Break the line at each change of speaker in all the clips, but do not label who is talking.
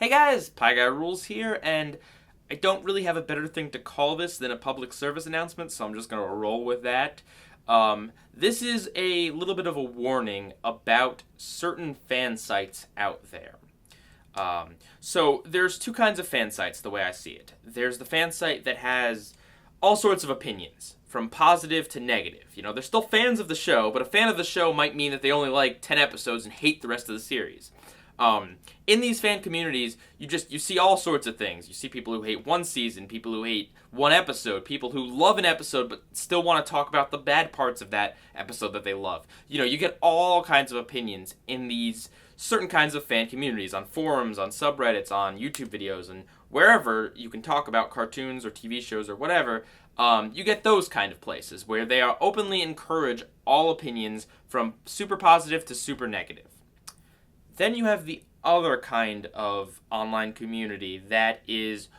Hey guys, PIEGUYRULZ here, and I don't really have a better thing to call this than a public service announcement, so I'm just going to roll with that. This is a little bit of a warning about certain fan sites out there. So there's two kinds of fan sites, the way I see it. There's the fan site that has all sorts of opinions, from positive to negative. You know, they're still fans of the show, but a fan of the show might mean that they only like 10 episodes and hate the rest of the series. In these fan communities, you see all sorts of things. You see people who hate one season, people who hate one episode, people who love an episode but still want to talk about the bad parts of that episode that they love. You know, you get all kinds of opinions in these certain kinds of fan communities, on forums, on subreddits, on YouTube videos, and wherever you can talk about cartoons or TV shows or whatever. You get those kind of places where they are openly encourage all opinions from super positive to super negative. Then you have the other kind of online community that is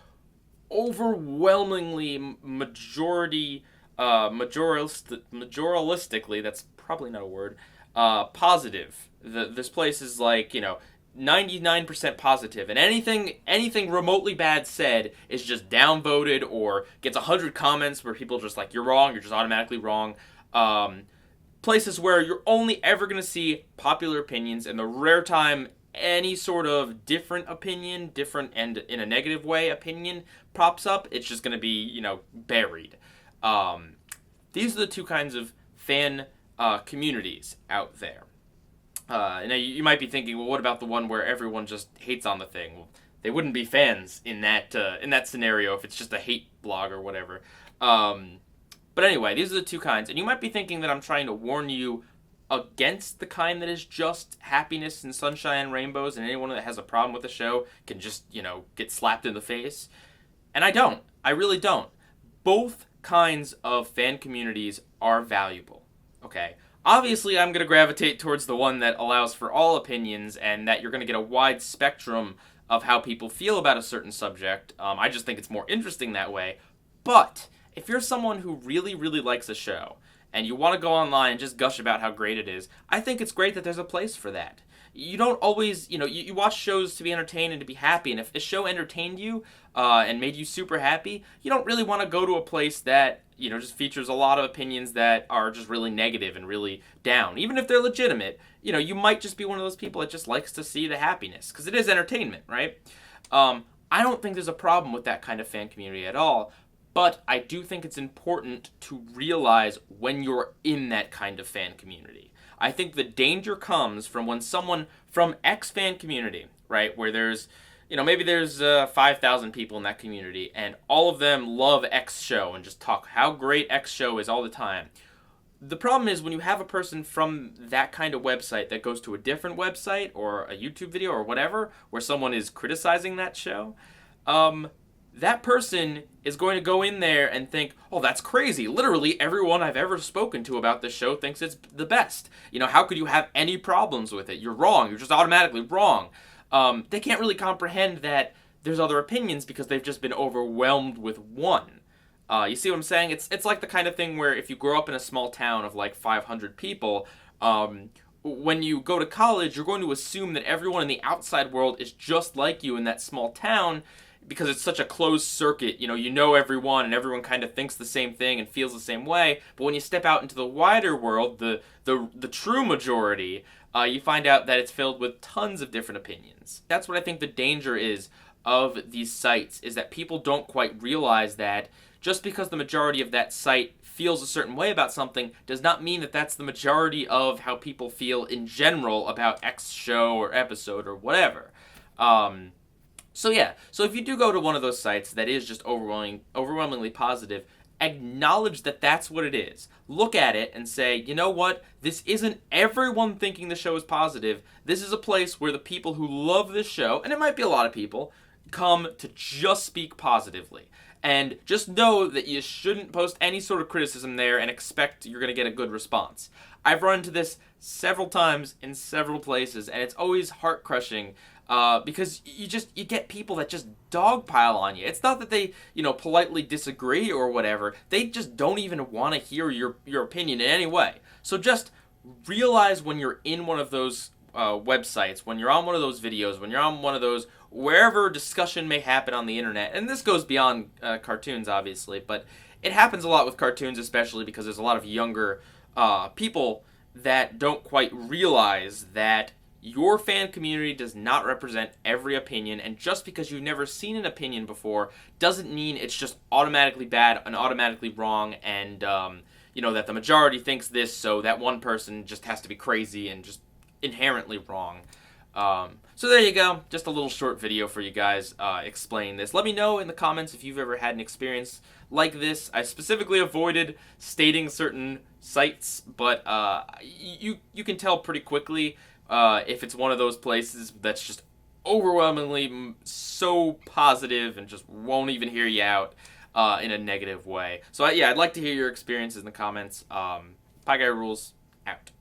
overwhelmingly majoralistically, that's probably not a word, positive. This place is like, 99% positive, and anything remotely bad said is just downvoted or gets 100 comments where people are just like, you're wrong, you're just automatically wrong. Places where you're only ever going to see popular opinions, and the rare time any sort of different opinion, different and in a negative way opinion pops up, it's just going to be, buried. These are the two kinds of fan communities out there. Now you might be thinking, well, what about the one where everyone just hates on the thing? Well, they wouldn't be fans in that scenario if it's just a hate blog or whatever. But anyway, these are the two kinds. And you might be thinking that I'm trying to warn you against the kind that is just happiness and sunshine and rainbows, and anyone that has a problem with the show can just, get slapped in the face. And I don't. I really don't. Both kinds of fan communities are valuable. Okay? Obviously, I'm going to gravitate towards the one that allows for all opinions and that you're going to get a wide spectrum of how people feel about a certain subject. I just think it's more interesting that way. But if you're someone who really, really likes a show and you want to go online and just gush about how great it is, I think it's great that there's a place for that. You don't always, you watch shows to be entertained and to be happy, and if a show entertained you and made you super happy, you don't really want to go to a place that, just features a lot of opinions that are just really negative and really down. Even if they're legitimate, you might just be one of those people that just likes to see the happiness, because it is entertainment, right? I don't think there's a problem with that kind of fan community at all. But I do think it's important to realize when you're in that kind of fan community. I think the danger comes from when someone from X fan community, right, where there's, maybe there's 5,000 people in that community, and all of them love X show and just talk how great X show is all the time. The problem is when you have a person from that kind of website that goes to a different website or a YouTube video or whatever, where someone is criticizing that show, that person is going to go in there and think, oh, that's crazy. Literally everyone I've ever spoken to about this show thinks it's the best. How could you have any problems with it? You're wrong. You're just automatically wrong. They can't really comprehend that there's other opinions because they've just been overwhelmed with one. You see what I'm saying? It's like the kind of thing where if you grow up in a small town of like 500 people, when you go to college, you're going to assume that everyone in the outside world is just like you in that small town, because it's such a closed circuit. You know everyone, and everyone kind of thinks the same thing and feels the same way. But when you step out into the wider world, the true majority, you find out that it's filled with tons of different opinions. That's what I think the danger is of these sites, is that people don't quite realize that just because the majority of that site feels a certain way about something does not mean that that's the majority of how people feel in general about X show or episode or whatever. So if you do go to one of those sites that is just overwhelmingly positive, acknowledge that that's what it is. Look at it and say, you know what? This isn't everyone thinking the show is positive. This is a place where the people who love this show, and it might be a lot of people, come to just speak positively. And just know that you shouldn't post any sort of criticism there and expect you're going to get a good response. I've run into this several times in several places, and it's always heart-crushing. Because you get people that just dogpile on you. It's not that they, politely disagree or whatever. They just don't even want to hear your opinion in any way. So just realize when you're in one of those websites, when you're on one of those videos, when you're on one of those wherever discussion may happen on the internet, and this goes beyond cartoons, obviously, but it happens a lot with cartoons, especially because there's a lot of younger people that don't quite realize that your fan community does not represent every opinion, and just because you've never seen an opinion before doesn't mean it's just automatically bad and automatically wrong, and that the majority thinks this, so that one person just has to be crazy and just inherently wrong. So there you go, just a little short video for you guys explaining this. Let me know in the comments if you've ever had an experience like this. I specifically avoided stating certain sites, but you can tell pretty quickly if it's one of those places that's just overwhelmingly so positive and just won't even hear you out in a negative way. So yeah, I'd like to hear your experiences in the comments. PIEGUYRULZ out.